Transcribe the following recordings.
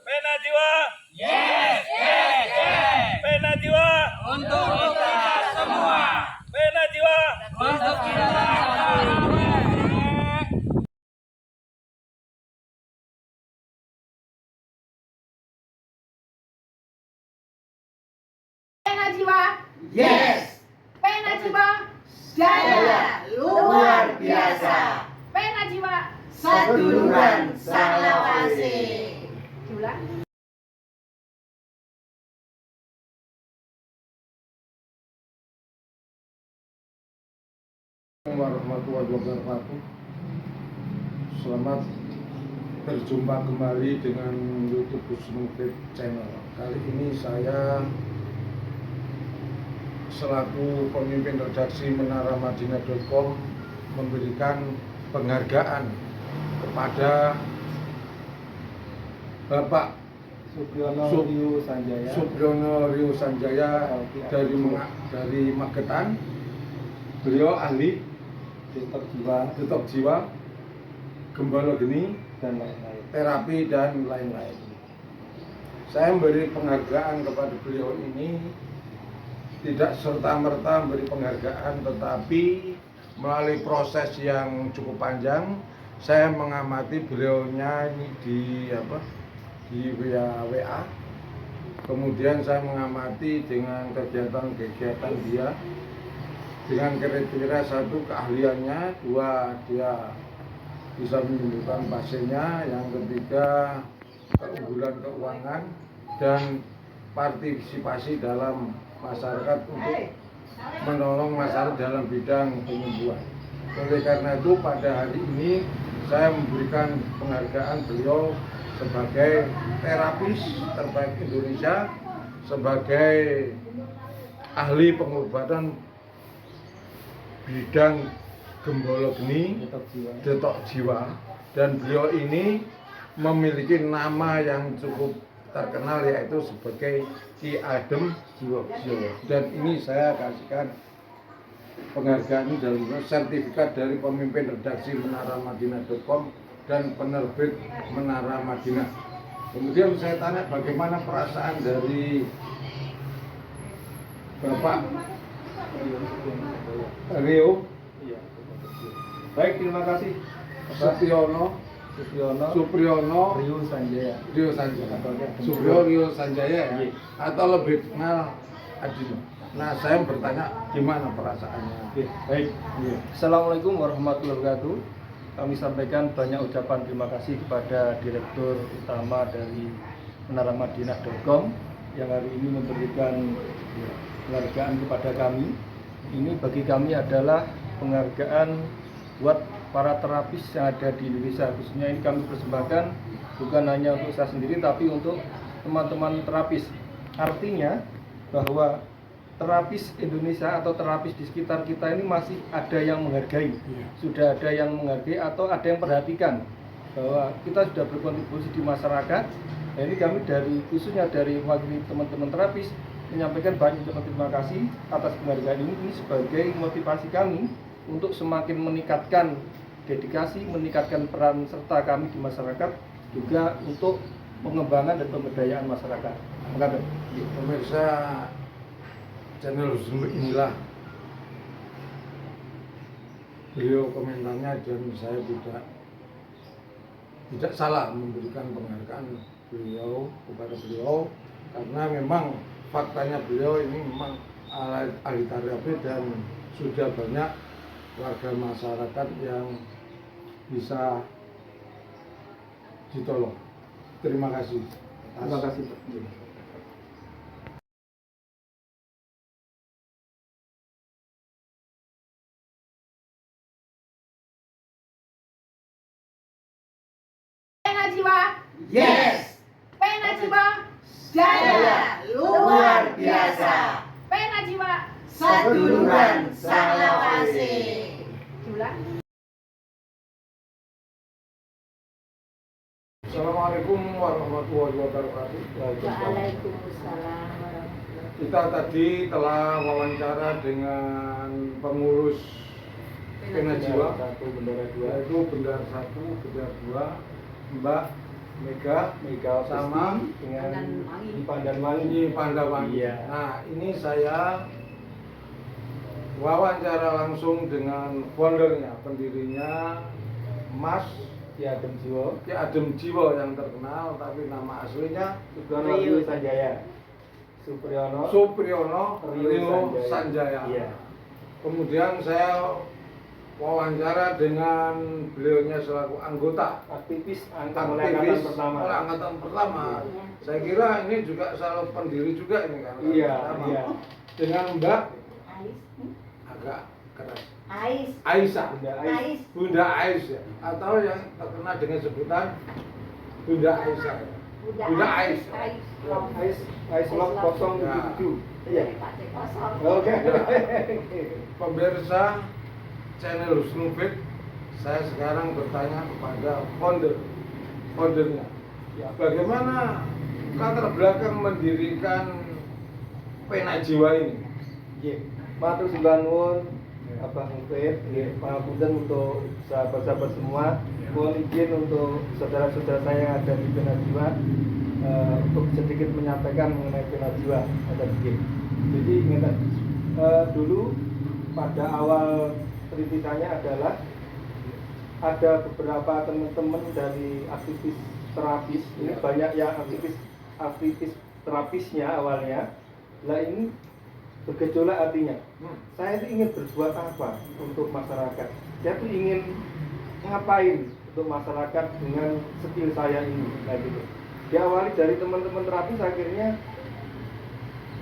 Pena jiwa. Yes, yes, yes. Pena jiwa. Untuk kita semua. Pena jiwa. Untuk kita semua. Pena jiwa. Yes, Pena jiwa. jaya luar biasa. Pena jiwa. Seduluran Salawase. Diulang. Warahmatullahi wabarakatuh. Selamat berjumpa kembali dengan YouTube Kusnufit Channel. Kali ini saya selaku pemimpin redaksi menaramadinah.com memberikan penghargaan kepada Bapak Supriyono Sup- Rio Sanjaya Supriyono Rio Sanjaya dari Magetan. Beliau ahli detok jiwa, gembala geni, dan lain-lain. terapi dan lain-lain. Saya memberi penghargaan kepada beliau ini tidak serta-merta memberi penghargaan, tetapi melalui proses yang cukup panjang. Saya mengamati beliaunya ini di WA. Kemudian saya mengamati dengan kegiatan-kegiatan dia. Dengan kriteria satu keahliannya, dua dia bisa menyembuhkan pasiennya, yang ketiga keunggulan keuangan dan partisipasi dalam masyarakat untuk menolong masyarakat dalam bidang penyembuhan. Oleh karena itu pada hari ini saya memberikan penghargaan beliau sebagai terapis terbaik Indonesia, sebagai ahli pengobatan bidang gembala geni, detok jiwa, dan beliau ini memiliki nama yang cukup terkenal yaitu sebagai Ki Adem Jiwo. Dan ini saya kasihkan penghargaan ini dalam sertifikat dari pemimpin redaksi menaramadinah.com dan penerbit Menara Madinah. Kemudian saya tanya bagaimana perasaan dari Bapak Rio. Iya. Baik, terima kasih. Supriyono Rio Sanjaya. Rio Sanjaya ya? Atau lebih kenal Adino. Nah, saya bertanya gimana perasaannya. Oke, baik. Assalamualaikum warahmatullahi wabarakatuh. Kami sampaikan banyak ucapan terima kasih kepada Direktur Utama dari menaramadinah.com yang hari ini memberikan penghargaan kepada kami. Ini bagi kami adalah penghargaan buat para terapis yang ada di Indonesia. Khususnya ini kami persembahkan bukan hanya untuk saya sendiri tapi untuk teman-teman terapis. Artinya bahwa terapis Indonesia atau terapis di sekitar kita ini masih ada yang menghargai. Sudah ada yang menghargai atau ada yang perhatikan bahwa kita sudah berkontribusi di masyarakat. Nah, ini kami khususnya dari wakil teman-teman terapis menyampaikan banyak terima kasih atas penghargaan ini sebagai motivasi kami untuk semakin meningkatkan dedikasi, meningkatkan peran serta kami di masyarakat, juga untuk pengembangan dan pemberdayaan masyarakat. Terima kasih. Pemirsa channel Zoom inilah beliau komentarnya, dan saya tidak salah memberikan penghargaan beliau kepada beliau karena memang faktanya beliau ini memang ahli terapi dan sudah banyak warga masyarakat yang bisa ditolong. Terima kasih. Terima kasih. Pena jiwa. Yes, Pena jiwa. jaya luar biasa. Pena jiwa. Seduluran Salawase. Diulang. Assalamualaikum warahmatullahi wabarakatuh. Waalaikumsalam warahmatullahi. Kita tadi telah wawancara dengan pengurus Pena Jiwa, Satu bendera dua. yaitu Bendara 1, Bendara 2, Mbak Mega sama sama dengan Pandanwangi. di Pandanwangi. di Pandawangi. Iya. Nah, ini saya wawancara langsung dengan foundernya, pendirinya Mas Ki Adem Jiwo, Ki Adem Jiwo yang terkenal, tapi nama aslinya Supriyono Rio Sanjaya. Supriyono Supriyono Rio Sanjaya. Iya. Kemudian saya wawancara dengan beliaunya selaku anggota Aktivis aktivis pertama. angkatan pertama. Saya kira ini juga salah pendiri juga ini kan. Iya, Pertama. iya. Dengan Mbak Ais. agak keras. Ais. Aisyah. Bunda Ais. Ais. Bunda Aisyah atau yang terkenal dengan sebutan Bunda Aisyah. Bunda Ais. Ais. Ais Lok 077. Iya. Pakai kosong. Oke. Pemirsa channel Husnufit, saya sekarang bertanya kepada foundernya. Ya. Bagaimana latar belakang mendirikan Pena Jiwa ini? Nggih. Matur sembah nuwun Abang Mufid, nggih, pangapunten untuk sahabat-sahabat semua. Mohon izin untuk saudara-saudara saya yang ada di Pena Jiwa untuk sedikit menyampaikan mengenai Pena Jiwa. Jadi ingat dulu pada awal perintisannya adalah ada beberapa teman-teman dari aktivis terapis. Ini banyak yang aktivis terapisnya awalnya. Lah ini bergejolak artinya. Saya itu ingin berbuat apa untuk masyarakat. Saya itu ingin ngapain untuk masyarakat dengan skill saya ini. Nah gitu. Diawali dari teman-teman terapis, akhirnya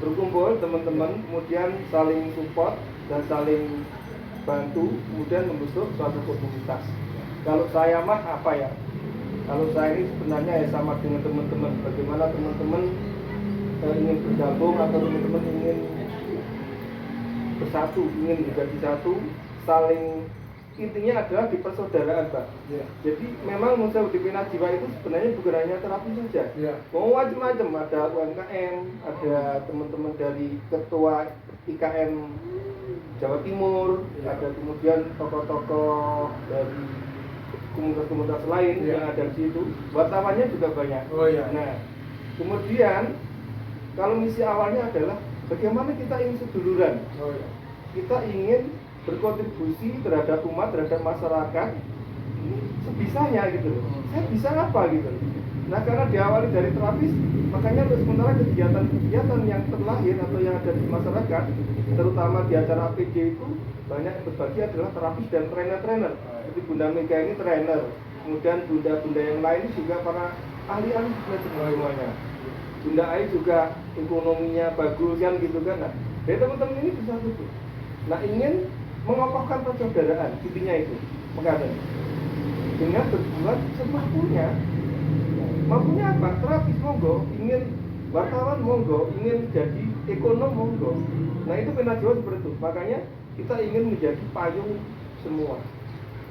berkumpul teman-teman, kemudian saling support dan saling bantu, kemudian membentuk suatu komunitas. Kalau saya mah apa ya? Kalau saya ini sebenarnya ya sama dengan teman-teman. Bagaimana teman-teman ingin bergabung atau teman-teman ingin bersatu, ingin menjadi satu, saling, intinya adalah di persaudaraan, Pak. Ya. Jadi memang Museum di Pena Jiwa itu sebenarnya bukan hanya terapi saja. Ya. Mau macam-macam, ada UMKM, ada teman-teman dari ketua IKM Jawa Timur, Ya. ada kemudian tokoh-tokoh dari komunitas-komunitas lain Ya. yang ada di situ. Wartawannya juga banyak. Oh iya. Nah, kemudian kalau misi awalnya adalah bagaimana kita ingin seduluran. Oh iya. Kita ingin berkontribusi terhadap umat, terhadap masyarakat ini sebisanya gitu loh. Saya bisa apa gitu. Nah, karena diawali dari terapis, makanya untuk sementara kegiatan-kegiatan yang terlahir atau yang ada di masyarakat, terutama di acara APJ itu banyak yang berbagi adalah terapis dan trainer-trainer. Seperti Bunda Mega ini trainer, kemudian bunda-bunda yang lain juga para ahli-ahli semuanya. Bunda Ai juga ekonominya bagus kan gitu kan. Nah, dari teman-teman ini bisa gitu. Nah, ingin mengokohkan persaudaraan, intinya itu, mengatakan dengan berbuat semampunya. Mampunya apa? Terapis monggo, ingin wartawan monggo, ingin jadi ekonom monggo. Nah, itu Pena Jiwa seperti itu. Makanya kita ingin menjadi payung semua.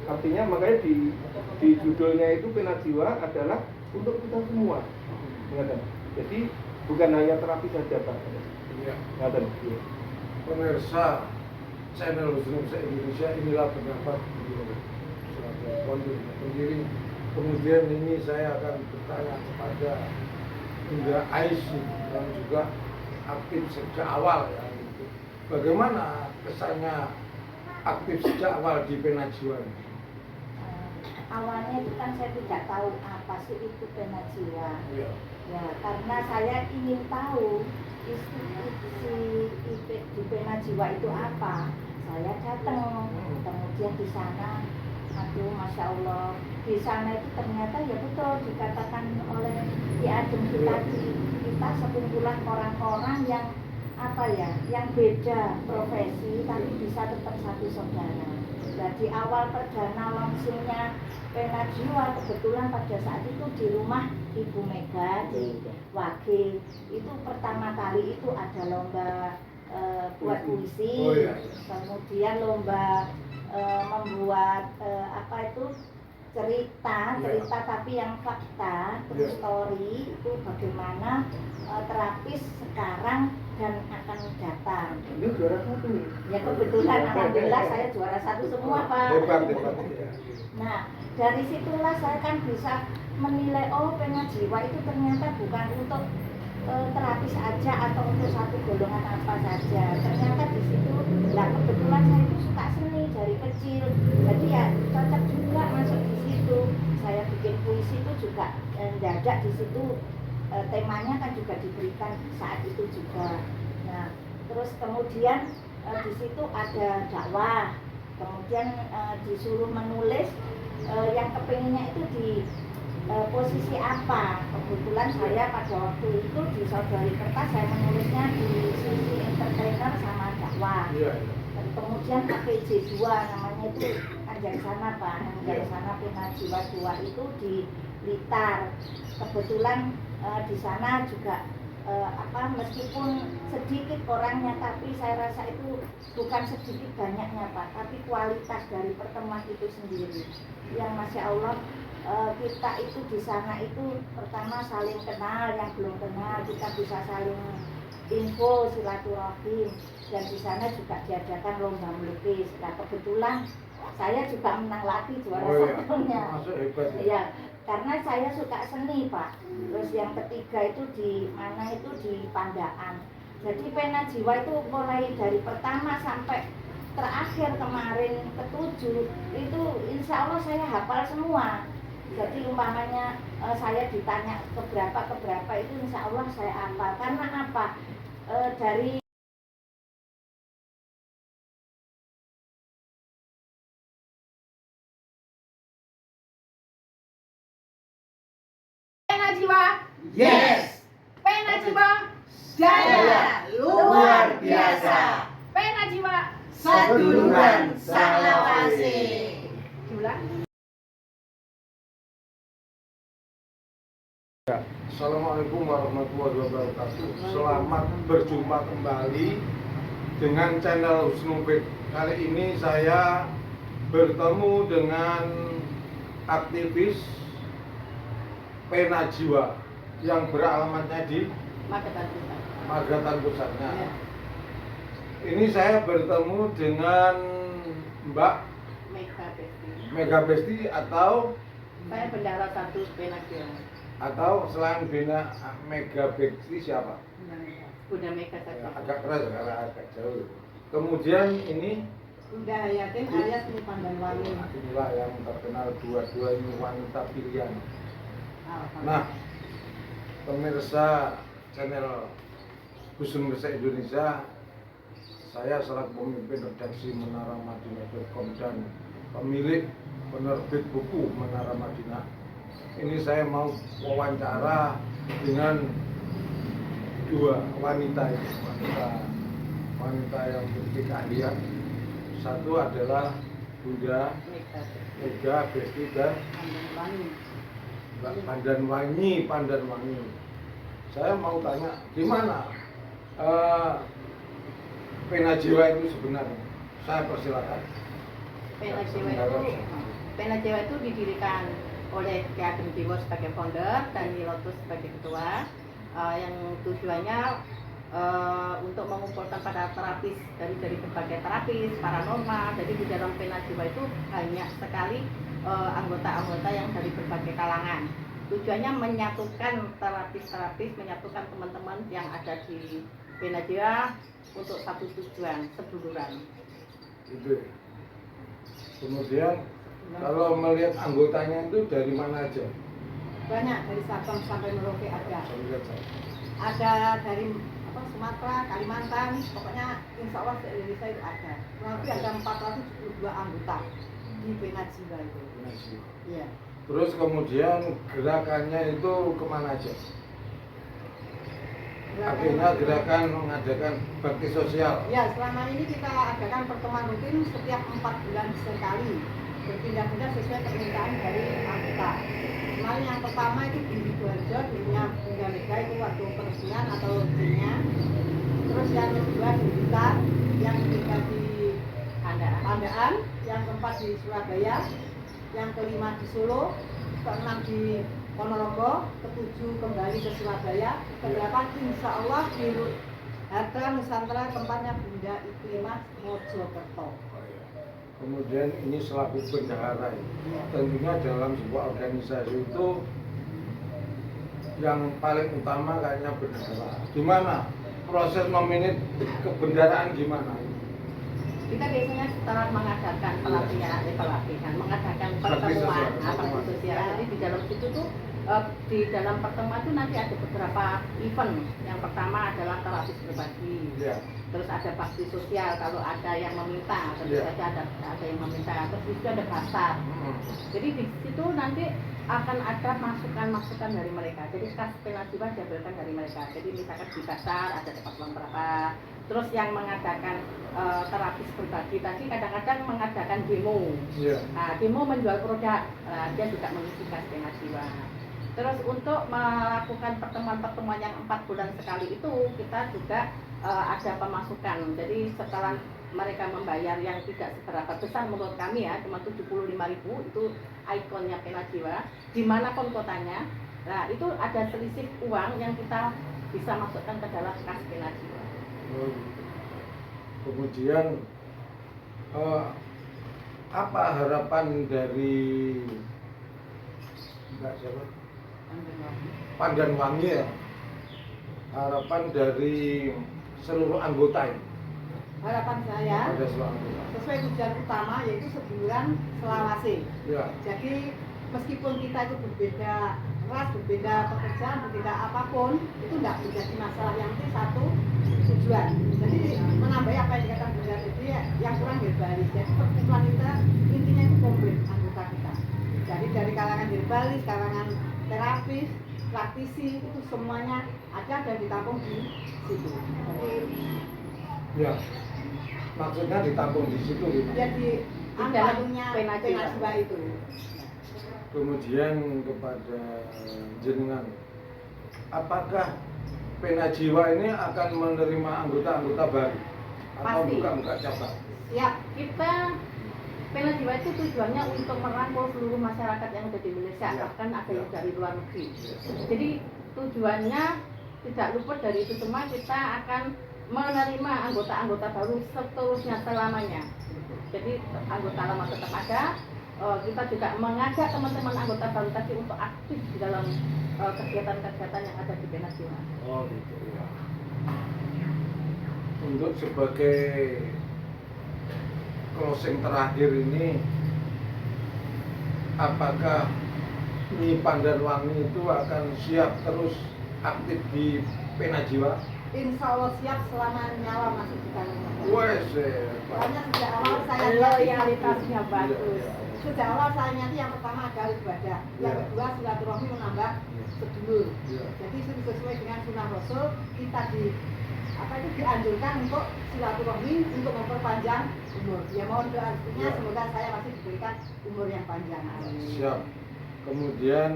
Artinya makanya di judulnya itu Pena Jiwa adalah untuk kita semua. Ingat. Jadi bukan hanya terapi saja, Pak. Iya. Ingat. Pemirsa channel Husnufit Indonesia, inilah pendapat selaku founder pendiri. Kemudian ini saya akan bertanya kepada Bunda Aisyah yang juga aktif sejak awal ya. Bagaimana kesannya aktif sejak awal di Pena Jiwa? Awalnya itu kan saya tidak tahu apa sih itu Pena Jiwa. Iya. Ya, karena saya ingin tahu isi di Pena Jiwa itu apa. Saya datang, kemudian di sana, aduh, masya Allah, di sana itu ternyata ya betul dikatakan oleh Ki Adem tadi, kita sekumpulan orang-orang yang apa ya, yang beda profesi tapi bisa tetap satu saudara. Jadi awal perdana langsungnya Pena Jiwa kebetulan pada saat itu di rumah Ibu Mega di Wage. Itu pertama kali itu ada lomba buat puisi, Oh, iya. kemudian lomba membuat apa itu cerita tapi yang fakta, terus story itu bagaimana terapis sekarang dan akan datang. Ini juara satu. Ya kebetulan alhamdulillah saya juara satu semua, Pak. Hebat. Nah, dari situlah saya kan bisa menilai oh pena jiwa itu ternyata bukan untuk terapis aja atau untuk satu golongan apa saja. Ternyata di situ, lah kebetulan saya itu suka seni dari kecil, jadi ya cocok juga masuk di situ. Saya bikin puisi itu juga mendadak di situ, temanya kan juga diberikan saat itu juga. Nah, terus kemudian di situ ada dakwah, kemudian disuruh menulis yang kepinginnya itu di posisi apa. Kebetulan saya pada waktu itu di Saudari Kertas saya menulisnya di sisi entertainer sama dakwah. Dan kemudian APJ 2 namanya itu Anjarsana Pak, Anjarsana Pena Jiwa 2 itu di Blitar. Kebetulan di sana juga meskipun sedikit orangnya, tapi saya rasa itu bukan sedikit banyaknya Pak, tapi kualitas dari pertemuan itu sendiri yang Masya Allah. Kita itu di sana itu pertama saling kenal, yang belum kenal kita bisa saling info, silaturahim, dan di sana juga diadakan lomba melukis. Nah kebetulan saya juga menang lagi juara satunya. Ya, karena saya suka seni Pak. Terus yang ketiga itu di mana itu di Pandaan. Jadi pena jiwa itu mulai dari pertama sampai terakhir kemarin ketujuh itu insya Allah saya hafal semua. Jadi umpamanya saya ditanya keberapa itu insya Allah saya hafal. Karena apa? Dari Pena jiwa. Yes. Pena jiwa. Jaya luar biasa. Pena jiwa. Seduluran Salawasi. Ulang. Assalamualaikum warahmatullahi wabarakatuh. Selamat berjumpa kembali dengan channel Husnul. Kali ini saya bertemu dengan aktivis Pena Jiwa yang beralamatnya di Magetan Pusatnya. Ini saya bertemu dengan Mbak Mega Besti atau Saya bendahara 1 Pena Jiwa. Atau selain Bina Mega Bekti siapa? Bunda Mega saja. Agak keras karena agak jauh. Kemudian ini Bunda Hayatin alias Seni Pandanwangi. inilah yang terkenal dua-duanya wanita pilihan. Nah, pemirsa channel Husnul Indonesia, saya selaku pemimpin redaksi menaramadinah.com dan pemilik penerbit buku Menara Madinah. Ini saya mau wawancara dengan dua wanita yang memiliki keahlian. Satu adalah Bunda Mega Besti dan Pandanwangi. Saya mau tanya gimana Pena Jiwa itu sebenarnya? Saya persilakan. Pena Jiwa itu didirikan oleh Ki Ageng Jiwo sebagai founder dan Nilotus sebagai ketua, yang tujuannya untuk mengumpulkan para terapis dari berbagai terapis paranormal. Jadi di dalam Pena Jiwa itu banyak sekali anggota-anggota yang dari berbagai kalangan. Tujuannya menyatukan terapis-terapis, menyatukan teman-teman yang ada di Pena Jiwa untuk satu tujuan, seduluran. Itu. Kemudian kalau melihat anggotanya itu dari mana aja? Banyak, dari Sabang sampai Merauke ada. Ada dari Sumatera, Kalimantan, pokoknya insya Allah di Indonesia itu ada. Kurang lebih ada 472 anggota di Pena Jiwa itu. Iya. Terus kemudian gerakannya itu kemana aja? Artinya gerakan mengadakan bakti sosial. Ya, selama ini kita adakan pertemuan rutin setiap 4 bulan sekali, berpindah-pindah sesuai permintaan dari anggota. Kemarin yang pertama itu di Sidoarjo, dulunya Bunda Mega itu waktu peresmian atau rutinnya. Terus yang kedua di Blitar, yang ketiga di Pandaan, yang keempat di Surabaya, yang kelima di Solo, keenam di Ponorogo, ketujuh kembali ke Surabaya, kedelapan insya Allah di Harta Nusantara, tempatnya Bunda Iklimah Mojokerto. Kemudian ini selaku bendahara, tentunya dalam sebuah organisasi itu yang paling utama kayaknya bendera. Gimana proses memilih kebendaraan gimana? Kita biasanya setelah mengadakan pelatihan, mengadakan Bakti pertemuan, sosial. bakti sosial. Jadi di dalam situ tuh di dalam pertemuan itu nanti ada beberapa event. Yang pertama adalah terapis berbagi. Ya. Terus ada bakti sosial kalau ada yang meminta, tentu Iya. saja ada yang meminta. Terus itu ada pasar. Jadi di situ nanti akan ada masukan-masukan dari mereka. Jadi kas Penajiwa diambilkan dari mereka. Jadi misalkan di pasar ada dapat uang berapa. Terus yang mengadakan terapis berbagi tadi kadang-kadang mengadakan demo. Iya. Nah, demo menjual produk, dia juga mengisi kas Penajiwa. Terus untuk melakukan pertemuan-pertemuan yang 4 bulan sekali itu kita juga ada pemasukan. Jadi setelah mereka membayar yang tidak seberapa besar menurut kami ya, cuma 75.000 itu ikonnya Penajiwa, dimanapun kotanya. Nah itu ada selisih uang yang kita bisa masukkan ke dalam kas Penajiwa. Kemudian apa harapan dari Pandanwangi ya? Harapan dari seluruh anggota ini? Harapan saya Ada seluruh anggota. sesuai tujuan utama yaitu seduluran selawase. Ya. Jadi meskipun kita itu berbeda ras, berbeda pekerjaan, berbeda apapun, itu tidak menjadi masalah. Yang penting satu tujuan. Jadi menambah apa yang dikatakan Bunda tadi yang kurang herbalis. Jadi perkumpulan kita intinya itu komplit anggota kita. Jadi dari kalangan herbalis, kalangan terapis, praktisi itu semuanya ada dan ditampung di situ. Jadi Ya. Maksudnya ditampung di situ gitu. jadi anggarannya Penajiwa itu. Kemudian kepada jenengan, apakah Penajiwa ini akan menerima anggota-anggota baru atau Pasti. buka-buka cabang? Siap. Kita Penajiwa itu tujuannya untuk merangkul seluruh masyarakat yang ada di Indonesia, Ya. bahkan ada yang dari luar negeri. Jadi tujuannya tidak luput dari itu semua, kita akan menerima anggota-anggota baru seterusnya selamanya. Jadi anggota lama tetap ada. Kita juga mengajak teman-teman anggota baru tadi untuk aktif di dalam kegiatan-kegiatan yang ada di Penajiwa. Oh gitu ya. Untuk sebagai closing terakhir ini, apakah Nyi Pandanwangi itu akan siap terus aktif di Penajiwa? Insya Allah siap selama nyawa masih di kandungan. Wes, Soalnya sejak awal saya Loyalitasnya bagus. Sejak awal saya nyati yang pertama adalah ibadah, yang Ya. kedua silaturahmi menambah sedulur. Ya. Jadi sesuai dengan sunnah Rasul kita dianjurkan untuk silaturahmi untuk memperpanjang umur. Ya mohon doa restunya Ya. semoga saya masih diberikan umur yang panjang. siap. Kemudian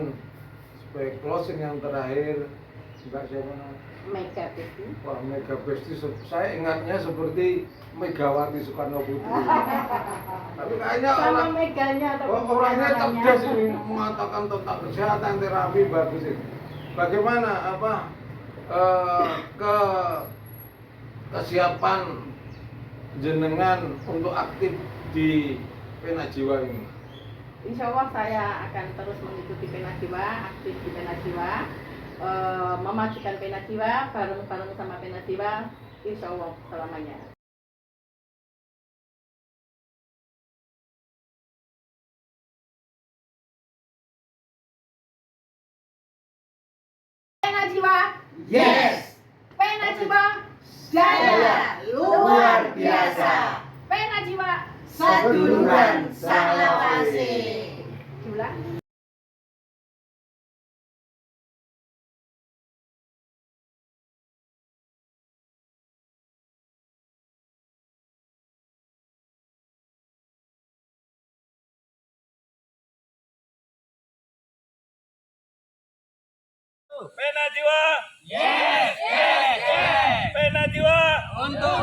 sebagai closing yang terakhir, Mbak siapa namanya? Mega Besti. Wah, Mega Besti, saya ingatnya seperti Megawati Soekarno Putri. Tapi kayaknya Sama Meganya atau orangnya namanya. cerdas ini, mengatakan tentang kesehatan, terapi bagus ini. Bagaimana kesiapan jenengan untuk aktif di Penajiwa ini? Insya Allah saya akan terus mengikuti Penajiwa, aktif di Penajiwa, memajukan Penajiwa, bareng-bareng sama Penajiwa, insya Allah selamanya. Penajiwa, Yes. Penajiwa, Jaya luar biasa. Penajiwa, Seduluran Salawase. diulang. Penajiwa. Yes. Penajiwa. Untuk